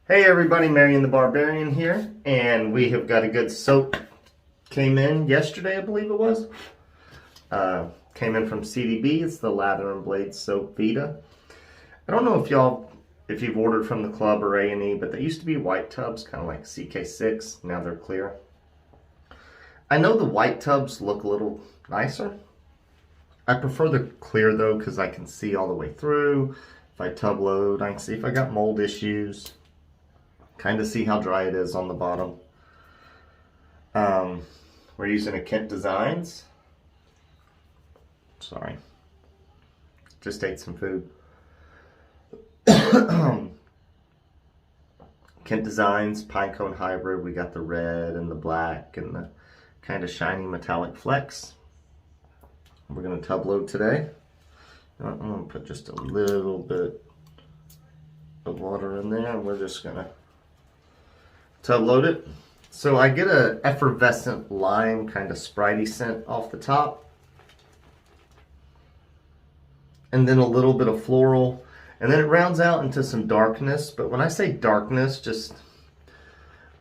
Hey everybody, Marion the Barbarian here, and we have got a good soap. Came in yesterday, I believe it was. Came in from CDB. It's the Lathering Blade Soap Vida. I don't know if you've ordered from the club or A&E, but they used to be white tubs, kind of like CK6. Now they're clear. I know the white tubs look a little nicer. I prefer the clear though, because I can see all the way through. If I tub load, I can see if I got mold issues. Kind of see how dry it is on the bottom. We're using a Kent Designs. Sorry. Just ate some food. Kent Designs Pinecone Hybrid. We got the red and the black and the kind of shiny metallic flecks. We're going to tub load today. I'm going to put just a little bit of water in there, and we're just going to tub load it. So I get a effervescent lime kind of spritey scent off the top, and then a little bit of floral, and then it rounds out into some darkness. But when I say darkness,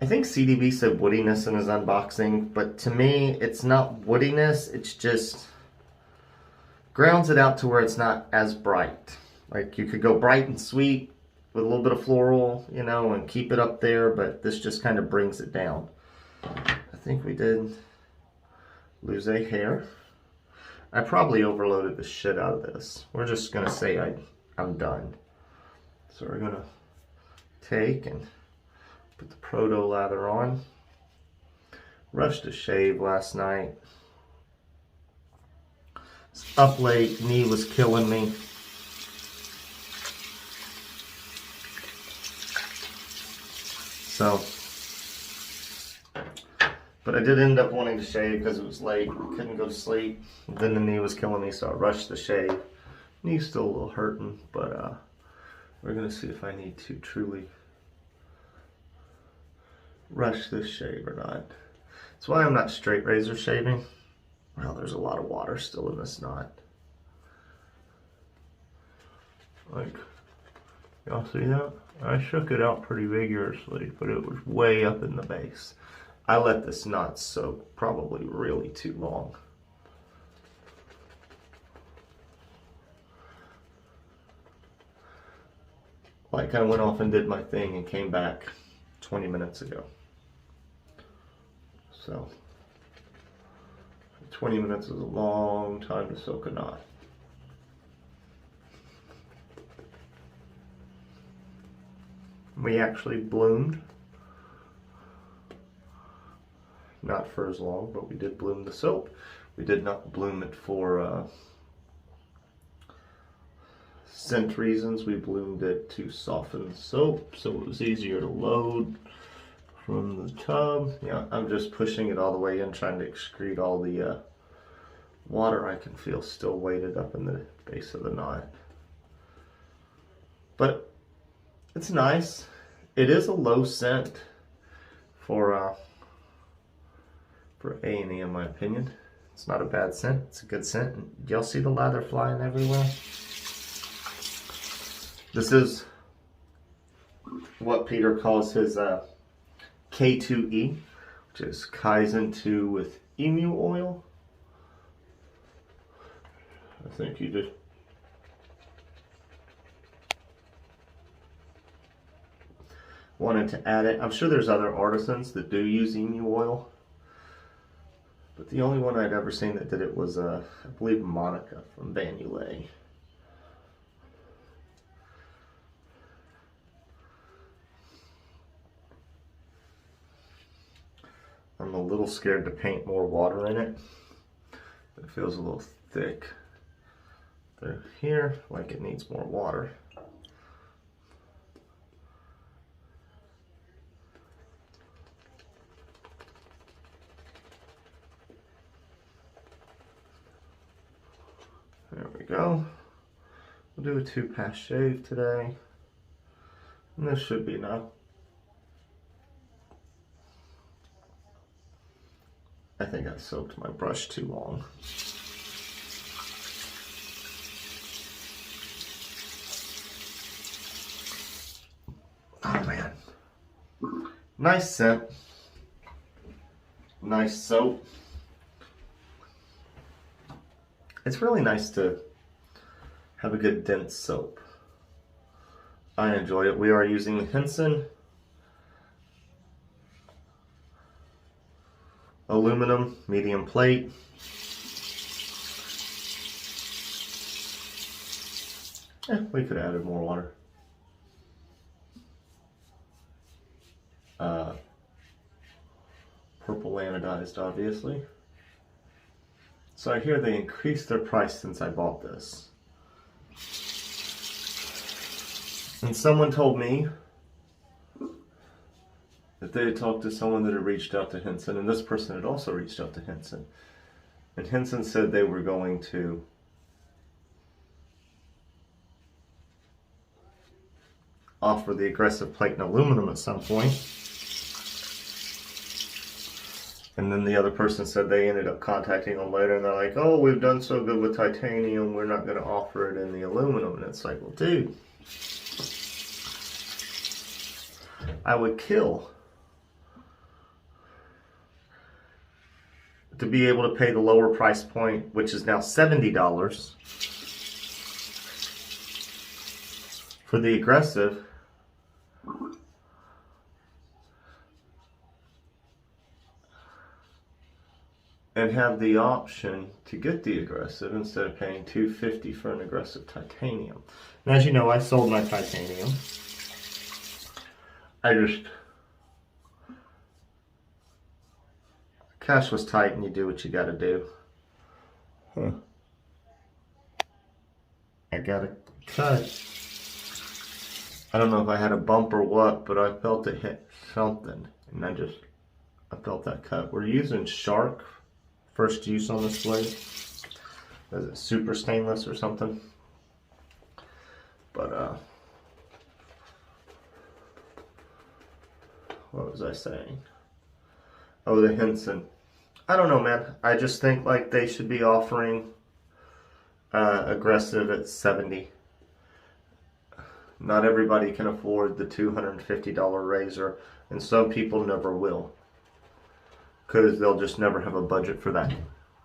I think CDB said woodiness in his unboxing, but to me it's not woodiness, it's just grounds it out to where it's not as bright. Like you could go bright and sweet with a little bit of floral, you know, and keep it up there, but this just kind of brings it down. I think we did lose a hair. I probably overloaded the shit out of this. We're just gonna say I'm done. So we're gonna take and put the Proto lather on. Rushed a shave last night. Up late, knee was killing me. So, but I did end up wanting to shave because it was late. Couldn't go to sleep. Then the knee was killing me, so I rushed the shave. Knee's still a little hurting, but we're gonna see if I need to truly rush this shave or not. That's why I'm not straight razor shaving. Well, there's a lot of water still in this knot. Like, y'all see that? I shook it out pretty vigorously, but it was way up in the base. I let this knot soak probably really too long. Like I went off and did my thing and came back 20 minutes ago. So 20 minutes is a long time to soak a knot. We actually bloomed. Not for as long, but we did bloom the soap. We did not bloom it for scent reasons. We bloomed it to soften the soap so it was easier to load from the tub. Yeah, I'm just pushing it all the way in, trying to excrete all the water I can feel still weighted up in the base of the knot. But it's nice. It is a low scent for A&E in my opinion. It's not a bad scent. It's a good scent. Y'all see the lather flying everywhere? This is what Peter calls his K2E, which is Kaizen 2 with emu oil. I think you just wanted to add it. I'm sure there's other artisans that do use emu oil, but the only one I'd ever seen that did it was I believe Monica from Banulay. I'm a little scared to paint more water in it. It feels a little thick. Through here, like it needs more water. There we go. We'll do a 2-pass shave today. And this should be enough. I think I soaked my brush too long. Oh man. Nice scent. Nice soap. It's really nice to have a good dense soap. I enjoy it. We are using the Henson Aluminum medium plate. We could have added more water. Purple anodized, obviously. So I hear they increased their price since I bought this. And someone told me that they had talked to someone that had reached out to Henson, and this person had also reached out to Henson. And Henson said they were going to offer the aggressive plate and aluminum at some point. And then the other person said they ended up contacting them later, and they're like, oh, we've done so good with titanium, we're not going to offer it in the aluminum. And it's like, well, dude, I would kill to be able to pay the lower price point, which is now $70 for the aggressive, and have the option to get the aggressive instead of paying $250 for an aggressive titanium. And as you know, I sold my titanium. Cash was tight, and you do what you gotta do. I got a cut. I don't know if I had a bump or what, but I felt it hit something, and I felt that cut. We're using Shark first use on this blade. Is it super stainless or something? But what was I saying? Oh, the Henson. I don't know, man. I just think like they should be offering aggressive at $70. Not everybody can afford the $250 razor, and some people never will, because they'll just never have a budget for that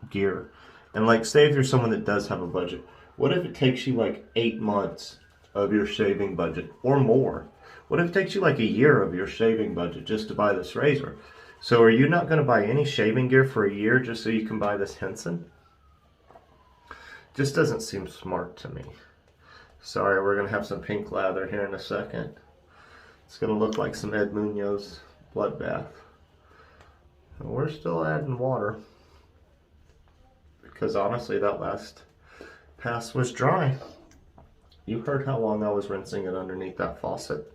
gear. And like, say if you're someone that does have a budget, what if it takes you like 8 months of your shaving budget or more? What if it takes you like a year of your shaving budget just to buy this razor? So are you not going to buy any shaving gear for a year just so you can buy this Henson? Just doesn't seem smart to me. Sorry, we're going to have some pink lather here in a second. It's going to look like some Ed Munoz bloodbath. And we're still adding water, because honestly that last pass was dry. You heard how long I was rinsing it underneath that faucet.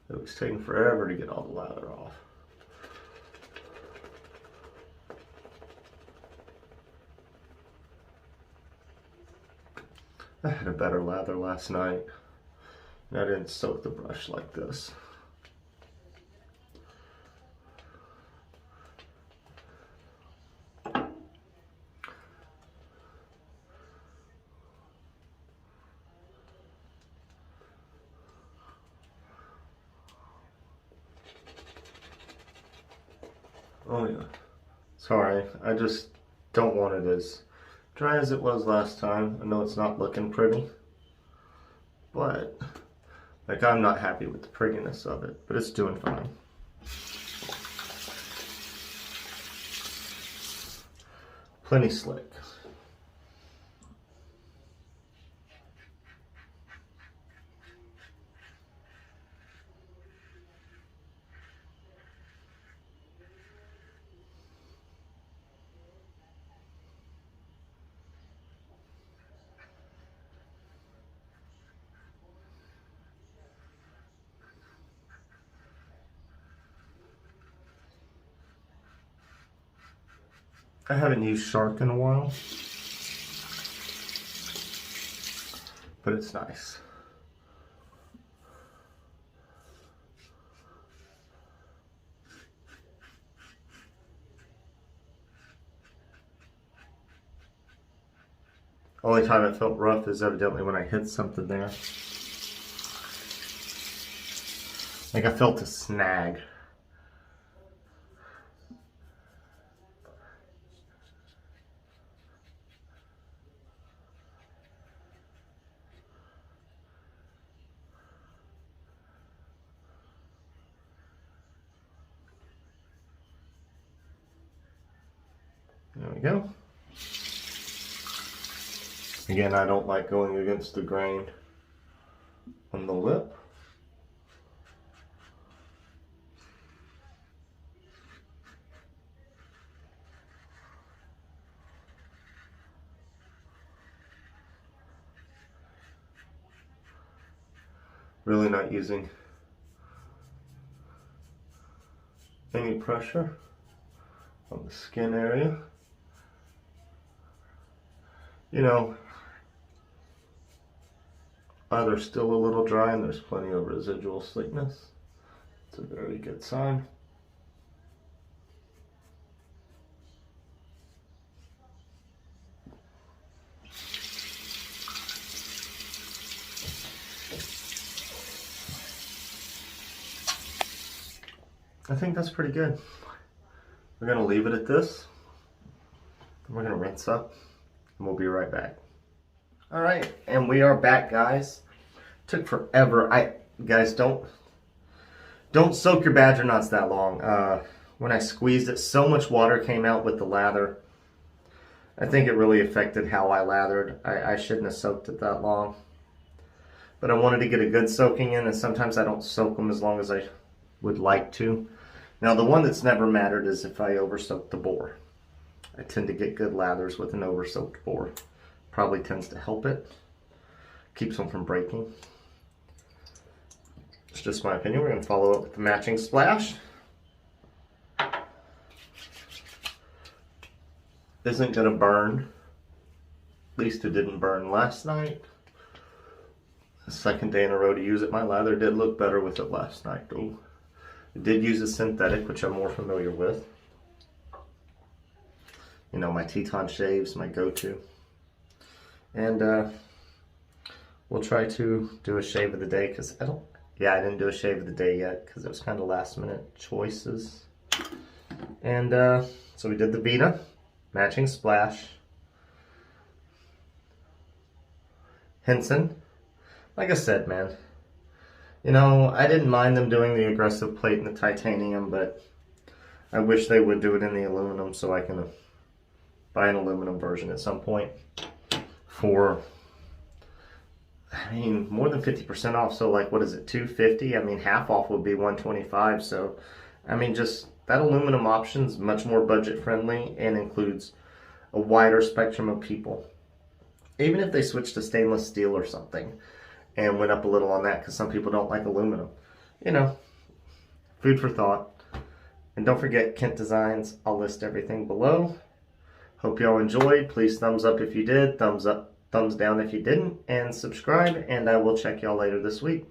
It was taking forever to get all the lather off. I had a better lather last night, and I didn't soak the brush like this. Oh yeah, sorry, I just don't want it as dry as it was last time. I know it's not looking pretty, but like, I'm not happy with the prettiness of it, but it's doing fine. Plenty slick. I haven't used Shark in a while, but it's nice. Only time it felt rough is evidently when I hit something there. Like, I felt a snag. we go. Again, I don't like going against the grain on the lip. Really not using any pressure on the skin area. You know, either still a little dry and there's plenty of residual sleekness. It's a very good sign. I think that's pretty good. We're gonna leave it at this. We're gonna rinse up and we'll be right back. All right, and we are back, guys. Took forever. Guys, don't soak your badger knots that long. When I squeezed it, so much water came out with the lather. I think it really affected how I lathered. I shouldn't have soaked it that long. But I wanted to get a good soaking in, and sometimes I don't soak them as long as I would like to. Now, the one that's never mattered is if I over-soak the bore. I tend to get good lathers with an over-soaked bore. Probably tends to help it. Keeps them from breaking. It's just my opinion. We're going to follow up with the matching splash. Isn't going to burn. At least it didn't burn last night. The second day in a row to use it. My lather did look better with it last night, though. I did use a synthetic, which I'm more familiar with. You know, my Teton shaves, my go-to. And we'll try to do a shave of the day, because I didn't do a shave of the day yet, because it was kind of last minute choices. And so we did the Vida, matching splash. Henson, like I said, man, you know, I didn't mind them doing the aggressive plate in the titanium, but I wish they would do it in the aluminum so I can buy an aluminum version at some point for, I mean, more than 50% off. So like, what is it, $250? I mean, half off would be $125. So, I mean, just that aluminum option is much more budget friendly and includes a wider spectrum of people. Even if they switched to stainless steel or something and went up a little on that, because some people don't like aluminum. You know, food for thought. And don't forget Kent Designs. I'll list everything below. Hope y'all enjoyed. Please thumbs up if you did, thumbs up, thumbs down if you didn't, and subscribe, and I will check y'all later this week.